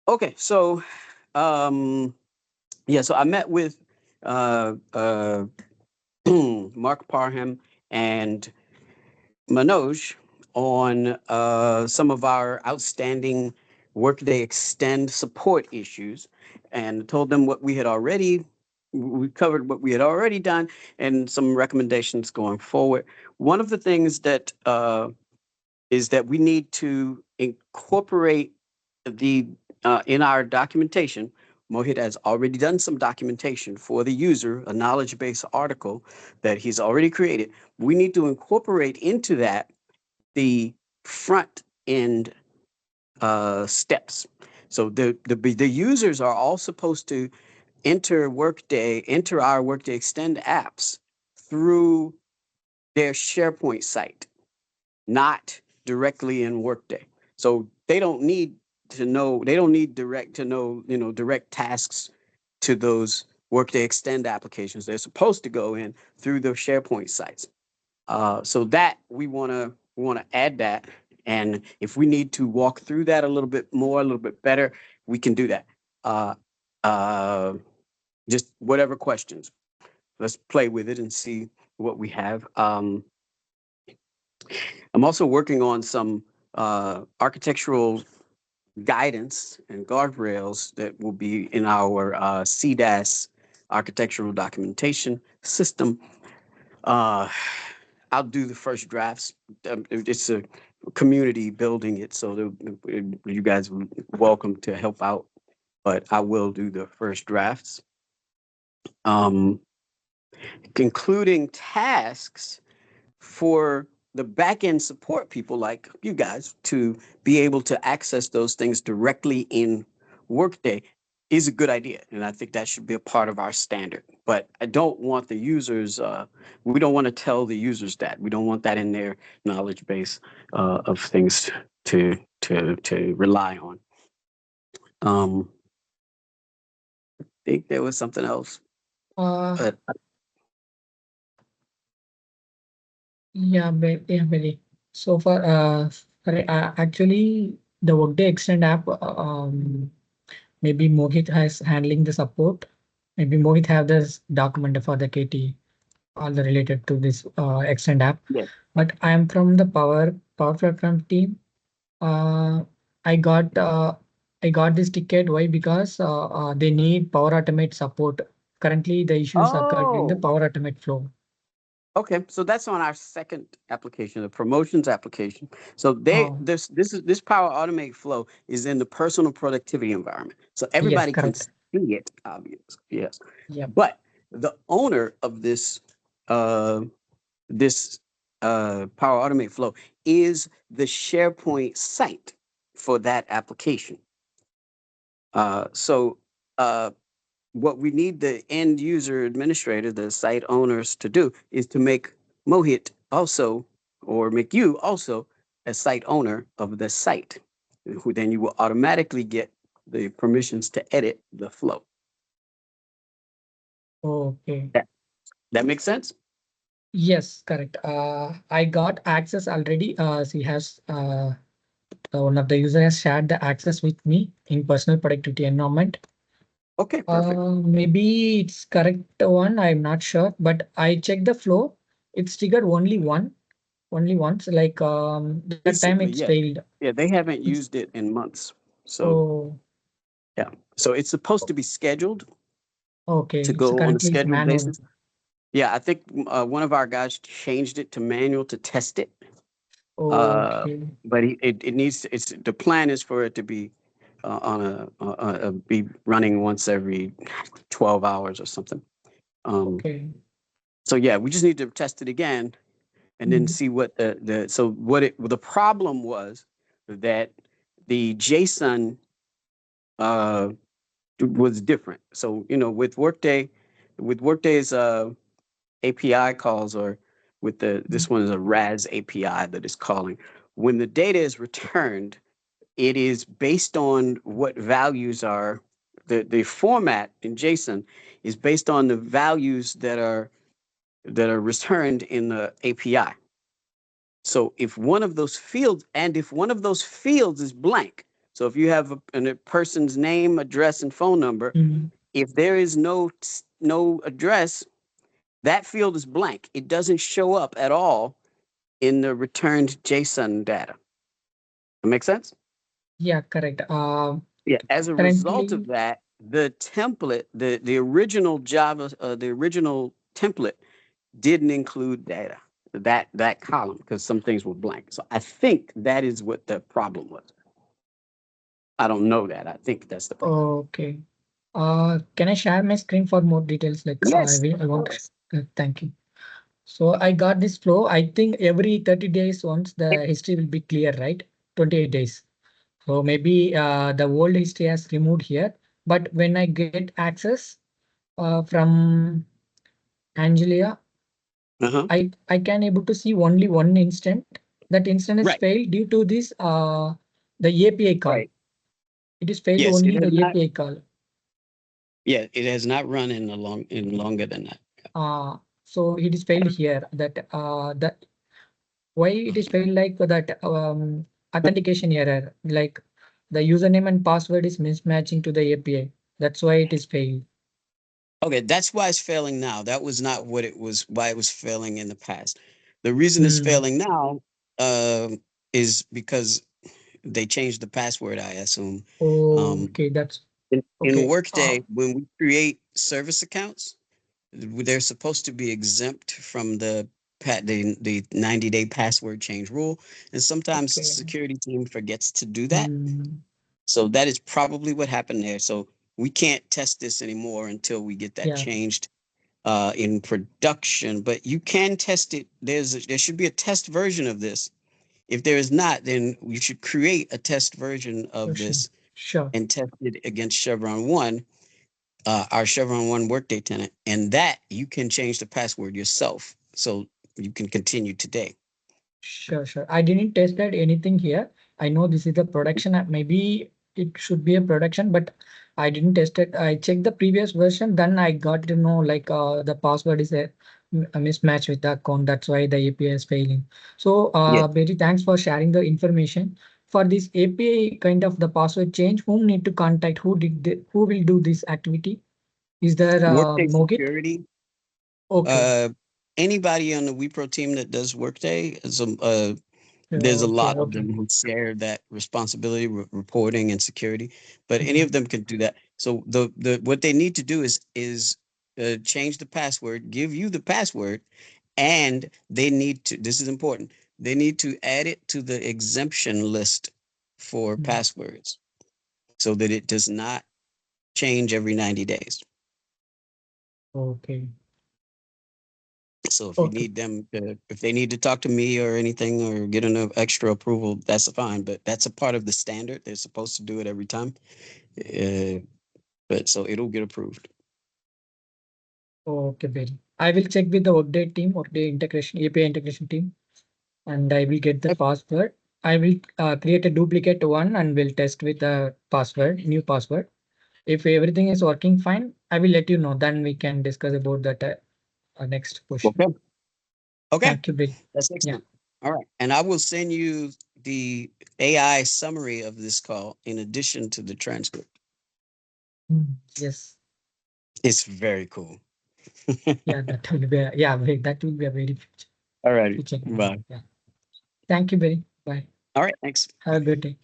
Okay, so yeah, so I met with uh, uh, Mark Parham and Manoj on some of our outstanding Workday Extend support issues, and told them what we covered what we had already done and some recommendations going forward. One of the things that is that we need to incorporate the in our documentation. Mohit has already done some documentation for the user, a knowledge base article that he's already created. We need to incorporate into that the front end steps. So the users are all supposed to enter our Workday Extend apps through their SharePoint site, not directly in Workday. So they don't need direct tasks to those Workday Extend applications. They're supposed to go in through the SharePoint sites. So that we want to add that, and if we need to walk through that a little bit more, a little bit better, we can do that. Uh, uh, just whatever questions. Let's play with it and see what we have. I'm also working on some architectural guidance and guardrails that will be in our CDAS architectural documentation system. Uh, I'll do the first drafts. It's a community building it, so you guys are welcome to help out. But I will do the first drafts, um, concluding tasks for the back end support people like you guys to be able to access those things directly in Workday is a good idea. And I think that should be a part of our standard. But I don't want the users, we don't want to tell the users that. We don't want that in their knowledge base of things to rely on. Um, I think there was something else. Uh, But yeah, very. So far, actually, the Workday Extend app, maybe Mohit has handling the support. Maybe Mohit have this document for the KT, all the related to this Extend app. yeah. But I am from the Power Platform team. Uh, I got I got this ticket. Why? Because they need Power Automate support. Currently, the issues occurred in the Oh, Power Automate flow. okay, so that's on our second application, the promotions application. So Oh, this Power Automate flow is in the personal productivity environment, so yes, everybody can correct. see it. Obvious, yes. Yep. But the owner of uh, this Power Automate flow is the SharePoint site for that application. So uh, what we need the end user administrator, the site owners, to do is to make Mohit also, or make you also, a site owner of the site, who then you will automatically get the permissions to edit the flow. Okay. That, that makes sense? Yes, correct. I got access already. She has one of the user has shared the access with me in personal productivity environment. Okay, perfect. Maybe it's correct one. I'm not sure, but I checked the flow. It's triggered only once. Like that time Recently, it's yeah. failed. Yeah, they haven't It's, used it in months. So, oh, yeah. So it's supposed to be scheduled to okay. So go on a currently it's scheduled manual. basis. Yeah, I think one of our guys changed it to manual to test it. Uh, Okay. but it needs it's the plan is for it to be on be running once every 12 hours or something. Um, Okay. so yeah, we just need to test it again and then Mm. see what the so what it the problem was that the JSON uh, was different. So with Workday, with Workday's API calls, or with the Mm. this one is a RAS API that is calling. When the data is returned, it is based on what values are the format in JSON is based on the values that are returned in the API. So if one of those fields is blank, So if you have a person's name, address, and phone number, Mm. if there is no address, that field is blank. It doesn't show up at all in the returned JSON data. That make sense? Yeah, correct. Yeah. As a result of Currently, that, the template, the original Java, the original template didn't include data, that column, because some things were blank. So I think that is what the problem was. I don't know that. I think that's the problem. okay. Can I share my screen for more details? Like, Yes, I of want. course. Thank you. So I got this flow. I think every 30 days, once the history will be clear, right? 28 days. So maybe the old history has removed here. But when I get access from Angelia, Uh-huh. I can able to see only one instant. That instant is Right. failed due to this the API call. Right. It is failed Yes, it only has the not. API call. Yeah, it has not run in longer than that. So it is failed here. That why it is failed like that authentication error, like the username and password is mismatching to the API. That's why it is failed. Okay, that's why it's failing now. That was not what it was. Why it was failing in the past. The reason it's Hmm. failing now is because they changed the password. I assume. Um, Okay, that's in okay. Workday, when we create service accounts, they're supposed to be exempt from the 90-day password change rule, and sometimes Okay. security team forgets to do that. Hmm. So that is probably what happened there. So we can't test this anymore until we get that Yeah, changed in production. But you can test it. There should be a test version of this. If there is not, then you should create a test version for of sure. this Sure, and test it against Chevron One, our Chevron One Workday tenant, and that you can change the password yourself, so you can continue today. sure. I didn't test that anything here. I know this is the production. Maybe it should be a production, but I didn't test it. I checked the previous version, then I got to know like the password is a mismatch with the account. That's why the API is failing. So, Yes, Betty, thanks for sharing the information. For this API kind of the password change, whom need to contact? Who will do this activity? Is there Workday Mohit? security. Okay. Uh, Anybody on the WePro team that does Workday is there's a Okay. lot of Okay. them who share that responsibility, reporting and security. But any of Mhm. them can do that. So the what they need to do is change the password, give you the password, and they need to. This is important. They need to add it to the exemption list for Mhm. passwords so that it does not change every 90 days. Okay. So if you Okay. need if they need to talk to me or anything or get an extra approval, that's fine. But that's a part of the standard. They're supposed to do it every time. Uh, but so it'll get approved. Okay, Bill. I will check with the Workday team, Workday integration, API integration team, and I will get the Okay. password. I will create a duplicate one and will test with the password, new password. If everything is working fine, I will let you know. Then we can discuss about that next question. Okay. Okay. Thank you, Bill. That's Yeah. excellent. All right. And I will send you the AI summary of this call in addition to the transcript. Yes. It's very cool. Yeah, that will be that will be a very All righty. future. Bye. Yeah. Thank you, Bill. Bye. All right. Thanks. Have a Bye. good day.